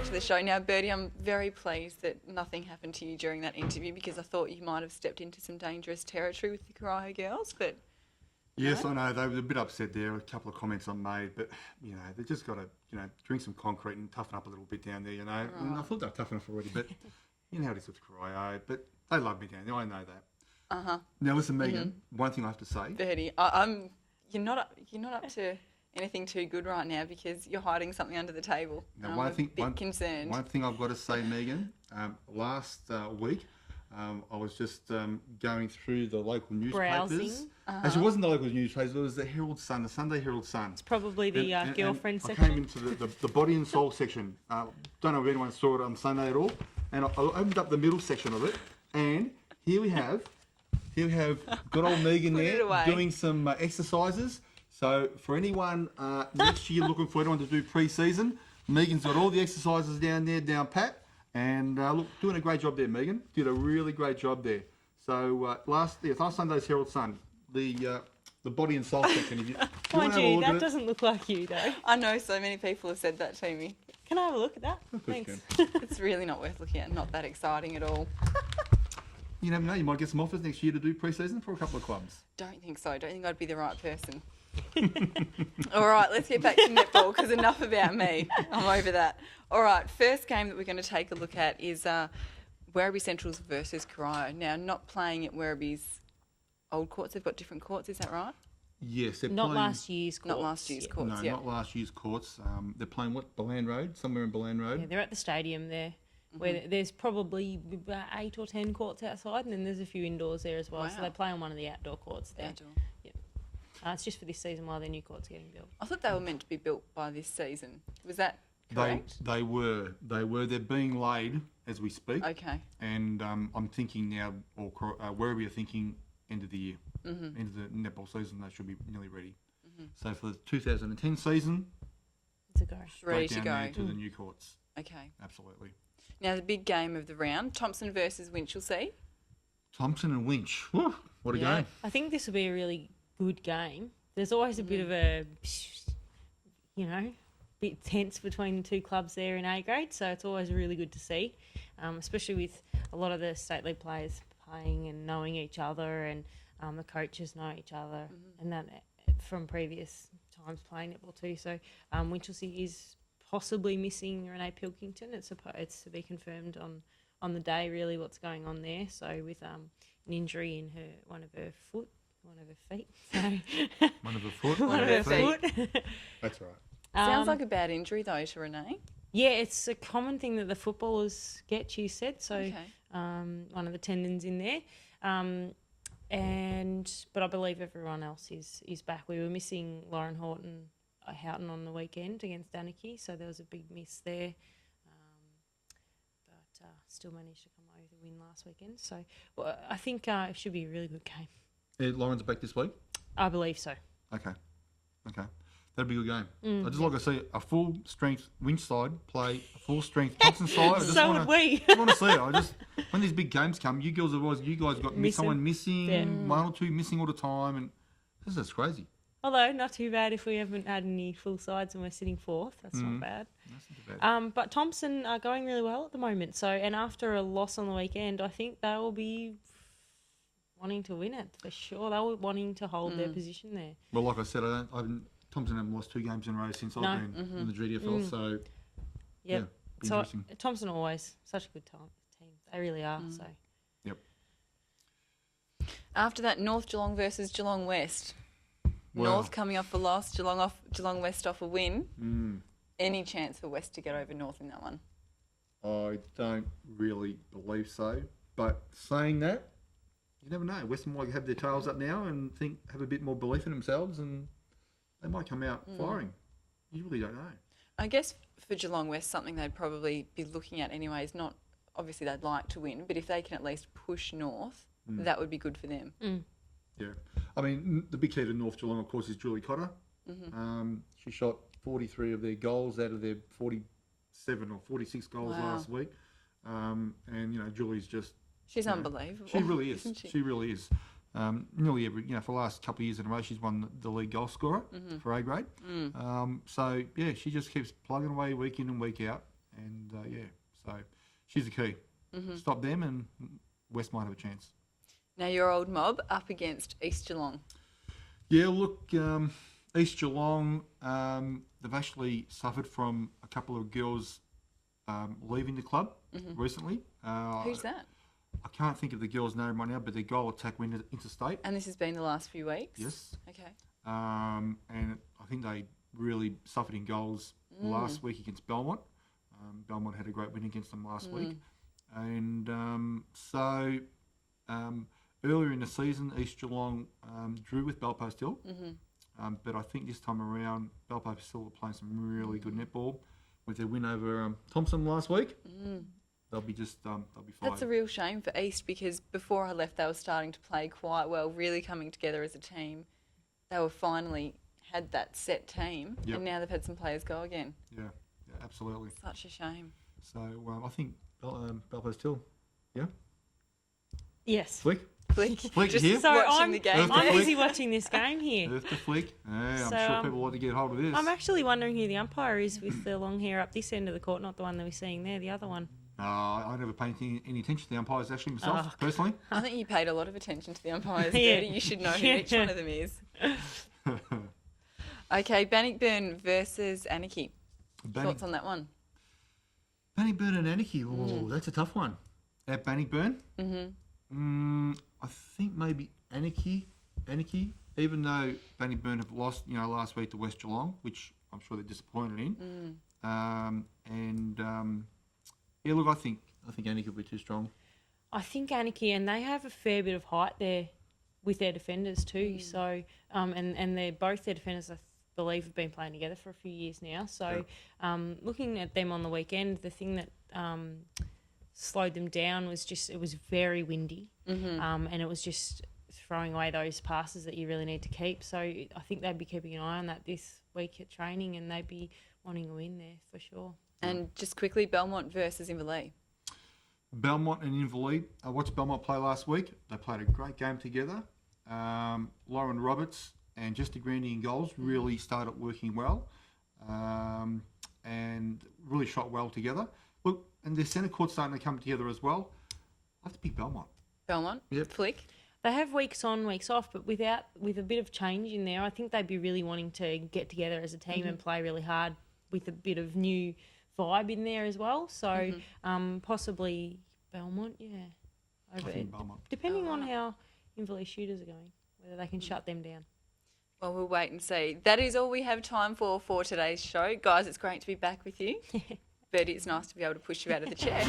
to the show. Now, Bertie, I'm very pleased that nothing happened to you during that interview because I thought you might have stepped into some dangerous territory with the Corio girls, but... Yes, I know. They were a bit upset there. A couple of comments I made, but, they've just got to, drink some concrete and toughen up a little bit down there, Right. And I thought they were tough enough already, but you know how it is with Corio. But they love me down there. I know that. Uh-huh. Now, listen, Megan, one thing I have to say. Bertie, you're not up to anything too good right now because you're hiding something under the table. Now, I'm a bit concerned. One thing I've got to say, Megan, last week, I was just going through the local newspapers. Browsing. Actually, it wasn't the local newspapers, it was the Herald Sun, the Sunday Herald Sun. It's probably the girlfriend and section. I came into the body and soul section. Don't know if anyone saw it on Sunday at all. And I opened up the middle section of it, and here we have good old Megan there doing some exercises. So for anyone next year looking for anyone to do pre-season, Megan's got all the exercises down there, down pat. And look, doing a great job there, Megan. Did a really great job there. So last Sunday's Herald Sun, the body and soul section. If you Mind you, that doesn't look like you, though. I know so many people have said that to me. Can I have a look at that? Thanks. It's really not worth looking at. Not that exciting at all. You never know. You might get some offers next year to do pre-season for a couple of clubs. Don't think so. Don't think I'd be the right person. All right, let's get back to netball because enough about me. I'm over that. All right, first game that we're going to take a look at is Werribee Central's versus Corio. Now, not playing at Werribee's old courts. They've got different courts. Is that right? Yes, they're not playing... last year's courts. Not last year's courts, No, not last year's courts. They're playing Boland Road, somewhere in Boland Road. Yeah, they're at the stadium there. Where there's probably about 8 or 10 courts outside, and then there's a few indoors there as well. Wow. So they play on one of the outdoor courts there. Outdoor. Yep. It's just for this season while their new courts are getting built. I thought they were meant to be built by this season. Was that correct? They were. They're being laid as we speak. Okay. And I'm thinking now, or Werribee are thinking end of the year, end of the netball season, they should be nearly ready. So for the 2010 season, it's a go. Ready to go to the new courts. Okay. Absolutely. Now, the big game of the round, Thompson versus Winchelsea. Thompson and Winch. Whew, what a game. I think this will be a really good game. There's always a bit of a, bit tense between the two clubs there in A grade, so it's always really good to see, especially with a lot of the state league players playing and knowing each other, and the coaches know each other, and that from previous times playing netball too. So Winchelsea is possibly missing Renee Pilkington. It's to be confirmed on the day, really, what's going on there. So with an injury in one of her feet. So one of her foot. One of her feet. That's right. Sounds like a bad injury, though, to Renee. Yeah, it's a common thing that the footballers get, she said. So okay. One of the tendons in there. But I believe everyone else is back. We were missing Lauren Houghton on the weekend against Danakey, so there was a big miss there. But still managed to come away with a win last weekend. So I think it should be a really good game. Lauren's back this week? I believe so. Okay. That'd be a good game. I just like to see a full strength Winch side play a full strength Thompson side. So would we. I want to see it. When these big games come, you guys got someone missing, one or two missing all the time, and this is crazy. Although not too bad if we haven't had any full sides and we're sitting fourth. That's not bad. That's not bad. But Thompson are going really well at the moment. So, and after a loss on the weekend, I think they will be wanting to win it for sure. They were wanting to hold their position there. Well, like I said, Thompson haven't lost 2 games in a row since I've been in the GDFL. So interesting. Thompson are always such a good team. They really are. So. Yep. After that, North Geelong versus Geelong West. Wow. North coming off a loss, Geelong West off a win. Any chance for West to get over North in that one? I don't really believe so. But saying that, you never know. Western might have their tails up now and have a bit more belief in themselves, and they might come out firing. You really don't know. I guess for Geelong West, something they'd probably be looking at anyway is not, obviously they'd like to win, but if they can at least push North, that would be good for them. Yeah. I mean, the big key to North Geelong, of course, is Julie Cotter. She shot 43 of their goals out of their 47 or 46 goals last week. And, Julie's just... She's unbelievable. She really is. She? She really is. Nearly every, for the last couple of years in a row, she's won the league goal scorer for A grade. So, she just keeps plugging away week in and week out. And so she's the key. Stop them, and West might have a chance. Now your old mob up against East Geelong. Yeah, look, East Geelong, they've actually suffered from a couple of girls leaving the club recently. Who's that? I can't think of the girl's name right now, but their goal attack went interstate. And this has been the last few weeks? Yes. Okay. And I think they really suffered in goals last week against Belmont. Belmont had a great win against them last week. And earlier in the season, East Geelong drew with Belpost Hill. But I think this time around, Belpost Hill are playing some really good netball with their win over Thompson last week. They'll be fine. That's a real shame for East, because before I left, they were starting to play quite well, really coming together as a team. They were finally had that set team, and now they've had some players go again. Yeah, absolutely. Such a shame. So I think Belpost Hill, yeah? Yes. Flick? Flick just here? So watching the game. I'm busy watching this game here. Earth to Flick. I'm So, sure people want to get hold of this. I'm actually wondering who the umpire is with the long hair up this end of the court, not the one that we're seeing there, the other one. I never paid any attention to the umpires actually myself, personally. I think you paid a lot of attention to the umpires, Yeah. Bertie. You should know who each one of them is. Okay, Bannockburn versus Anarchy. Thoughts on that one? Bannockburn and Anarchy. Oh, that's a tough one. At Bannockburn? I think maybe Anarchy, even though Bannockburn have lost, last week to West Geelong, which I'm sure they're disappointed in. Look, I think Anarchy will be too strong. I think Anarchy, and they have a fair bit of height there with their defenders too. So, and they're both their defenders, I believe, have been playing together for a few years now. So, looking at them on the weekend, the thing that slowed them down was it was very windy, and it was just throwing away those passes that you really need to keep. So I think they'd be keeping an eye on that this week at training, and they'd be wanting a win there for sure. And just quickly, Belmont versus Inverleigh. Belmont and Inverleigh. I watched Belmont play last week. They played a great game together. Lauren Roberts and Jessica Grandy in goals really started working well, and really shot well together. Look, and their centre court's starting to come together as well. I have to pick Belmont. Belmont? Yep. Flick? They have weeks on, weeks off, but with a bit of change in there, I think they'd be really wanting to get together as a team and play really hard with a bit of new vibe in there as well. So possibly Belmont, I think Belmont. Depending on how Inverleigh shooters are going, whether they can shut them down. Well, we'll wait and see. That is all we have time for today's show. Guys, it's great to be back with you. Bertie, it's nice to be able to push you out of the chair.